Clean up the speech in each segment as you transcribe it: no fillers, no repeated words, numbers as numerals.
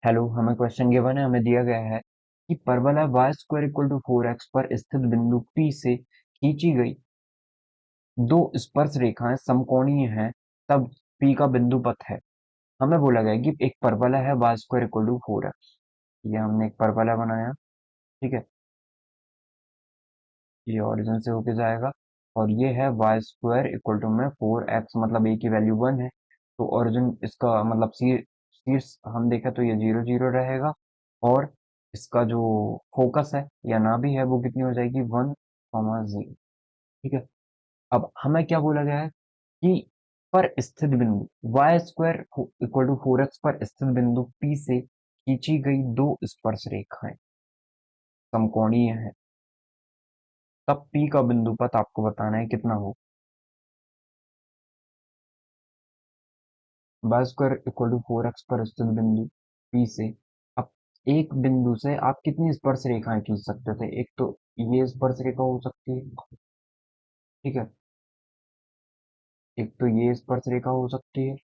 Hello, हमें question given है, हमें दिया गया है कि परवलय Y square equal to 4x पर स्थित बिंदु P से खींची गई दो स्पर्श रेखाएं समकोणीय हैं, तब P का बिंदु पथ है। हमें बोला गया है कि एक परवलय है Y square equal to 4x। ये हमने एक परवलय बनाया, ठीक है। ये ओरिजिन से होके जाएगा और ये है वाई स्क्वायर इक्वल टू में 4x, मतलब a की वैल्यू 1 है। तो ओरिजिन इसका मतलब शीर्ष हम देखें तो ये 0 0 रहेगा और इसका जो फोकस है या नाभि है वो कितनी हो जाएगी 1, 0। ठीक है। अब हमें क्या बोला गया है कि पर स्थित बिंदु Y square equal to 4x पर स्थित बिंदु P से खींची गई दो स्पर्श रेखाएं समकोणीय है, तब P का बिंदु पथ आपको बताना है कितना हो। Y square equal to 4x पर स्थित बिंदु P से अब एक बिंदु से आप कितनी स्पर्श रेखाएं खींच सकते थे? एक तो ये स्पर्श रेखा हो सकती है, ठीक है। एक तो ये स्पर्श रेखा हो सकती है।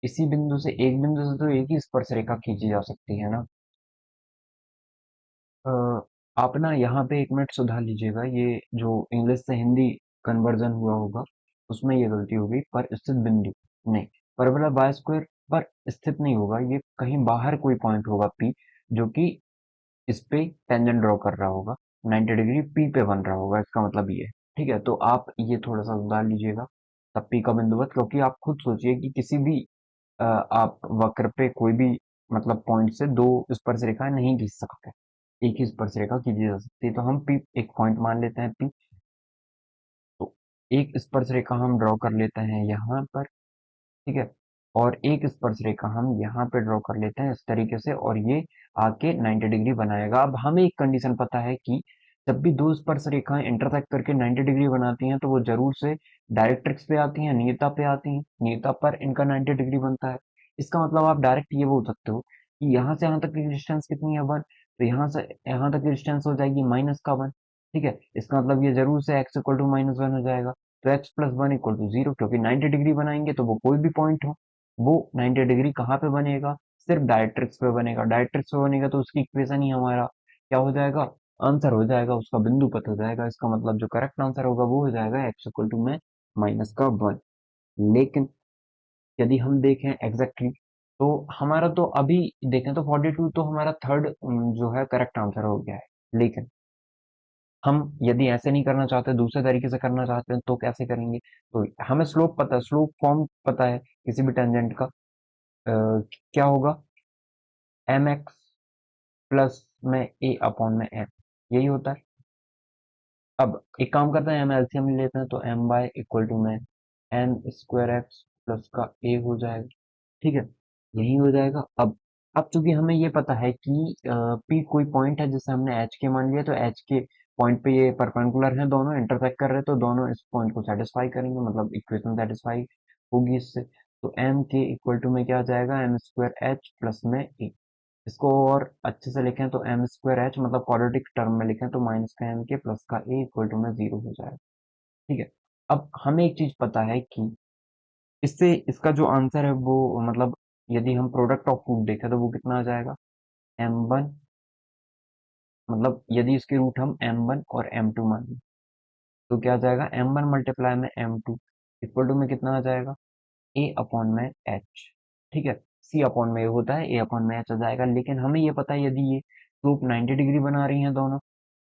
इसी बिंदु से एक बिंदु से तो एक ही स्पर्श रेखा खींची जा सकती है ना। अ, आप ना यहाँ पे 1 मिनट सुधार लीजिएगा, ये जो इंग्लिश से हिंदी कन्वर्जन हुआ होगा उसमें ये गलती होगी। पर स्थित बिंदु नहीं, परवलय बाय स्क्वायर पर स्थित नहीं होगा, ये कहीं बाहर कोई पॉइंट होगा पी, जो कि इस पे टेंजेंट ड्रॉ कर रहा होगा, 90 डिग्री पी पे बन रहा होगा, इसका मतलब ये है। ठीक है, तो आप ये थोड़ा सा सुधार लीजिएगा तब पी का बिंदुवत, क्योंकि आप खुद सोचिए कि किसी भी आप वक्र पे कोई भी मतलब पॉइंट से दो स्पर्श रेखाएं नहीं खींच सकते, एक ही स्पर्श रेखा खींची जा सकती है। तो हम पी एक पॉइंट मान लेते हैं पी। तो एक स्पर्श रेखा हम ड्रॉ कर लेते हैं यहाँ पर, ठीक है। और एक स्पर्श रेखा हम यहाँ पे ड्रॉ कर लेते हैं इस तरीके से, और ये आके 90 डिग्री बनाएगा। अब हमें एक कंडीशन पता है कि जब भी दो स्पर्श रेखाएं इंटरसेक्ट करके 90 डिग्री बनाती हैं तो वो जरूर से डायरेक्ट्रिक्स पे आती हैं, नियता पे आती हैं, नियता पर इनका 90 डिग्री बनता है। इसका मतलब आप डायरेक्ट ये बोल सकते हो कि यहाँ से यहाँ तक की डिस्टेंस कितनी है 1, तो यहाँ से यहाँ तक की डिस्टेंस हो जाएगी -1। ठीक है, इसका मतलब ये जरूर से x इक्वल टू -1 हो जाएगा। तो x प्लस 1 इक्वल टू 0, क्योंकि 90 डिग्री बनाएंगे तो वो कोई भी पॉइंट हो, वो 90 डिग्री कहाँ पे बनेगा? सिर्फ डायरेक्ट्रिक्स पे बनेगा। डायरेक्ट्रिक्स पे बनेगा तो उसकी इक्वेशन ही हमारा क्या हो जाएगा? आंसर हो जाएगा, उसका बिंदु पथ हो जाएगा। इसका मतलब जो करेक्ट आंसर होगा वो हो जाएगा x इक्वल टू में -1। लेकिन यदि हम देखें एग्जैक्टली तो हमारा तो अभी देखें तो 42 तो हमारा थर्ड जो है करेक्ट आंसर हो गया है। लेकिन हम यदि ऐसे नहीं करना चाहते, दूसरे तरीके से करना चाहते हैं तो कैसे करेंगे? तो हमें स्लोप पता है, स्लोप फॉर्म पता है किसी भी टेंजेंट का। क्या होगा? एम एक्स प्लस में ए अपॉन में एम, यही होता है। अब एक काम करते हैं, एम एलसीएम लेते हैं, तो एम बाय इक्वल टू में एम स्क्वायर एक्स प्लस का ए हो जाएगा, ठीक है। यही हो जाएगा। अब चूंकि हमें ये पता है कि पी कोई पॉइंट है जिसे हमने एच के मान लिया, तो एच के पॉइंट पे ये परपेंडिकुलर है, दोनों इंटरसेक्ट कर रहे हैं, तो दोनों इस पॉइंट को सेटिस्फाई करेंगे, मतलब इक्वेशन सेटिस्फाई होगी इससे। तो एम के इक्वल टू में क्या आ जाएगा? एम स्क्वायर एच प्लस में ए। इसको और अच्छे से लिखें तो एम स्क्वायर एच, मतलब क्वाड्रेटिक टर्म में लिखें तो माइनस का एम के प्लस का ए इक्वल टू में 0 हो जाएगा, ठीक है। अब हमें एक चीज पता है कि इससे इसका जो आंसर है वो मतलब यदि हम प्रोडक्ट ऑफ रूट देखें तो वो कितना आ जाएगा? m1, मतलब यदि इसके रूट हम m1 और m2 माने तो क्या आ जाएगा? m1 मल्टीप्लाई में m2 इक्वल टू में कितना आ जाएगा? a अपॉन में h, ठीक है। c अपॉन में a होता है, a अपॉन में h आ जाएगा। लेकिन हमें ये पता है यदि ये स्लोप 90 डिग्री बना रही हैं, दोनों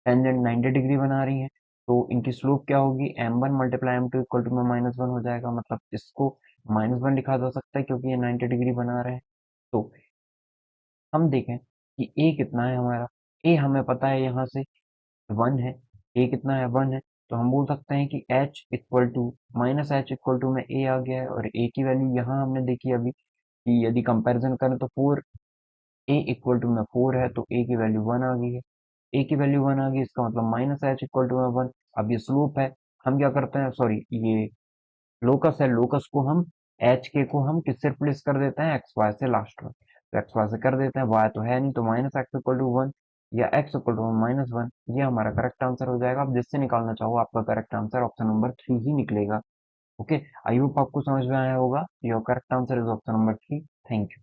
टेंजेंट 90 डिग्री बना रही हैं, तो इनकी स्लोप क्या होगी? m1 multiply m2 equal to में -1 हो जाएगा। मतलब इसको -1 लिखा जा सकता है क्योंकि ये 90 डिग्री बना रहे हैं। तो हम देखें कि ए कितना है हमारा। ए हमें पता है यहाँ से 1 है। ए कितना है? 1 है। तो हम बोल सकते हैं कि H equal to -h equal to में ए आ गया है, और ए की वैल्यू यहाँ हमने देखी अभी कि यदि कंपैरिजन करें तो 4, ए इक्वल टू में 4 है तो ए की वैल्यू 1 आ गई है। ए की वैल्यू 1 आ गई, इसका मतलब -h इक्वल टू में 1। अब ये स्लोप है, हम क्या करते हैं, सॉरी ये लोकस है, लोकस को हम एच के को हम किससे रिप्लेस कर देते हैं? एक्स वाई से लास्ट में, तो एक्स वाई से कर देते हैं, वाई तो है नहीं, तो -x इक्वल टू 1 या x इक्वल टू -1, ये हमारा करेक्ट आंसर हो जाएगा। आप जिससे निकालना चाहो आपका करेक्ट आंसर ऑप्शन नंबर 3 ही निकलेगा। ओके, आई होप आपको समझ में आया होगा। Your correct answer is option number 3। Thank you.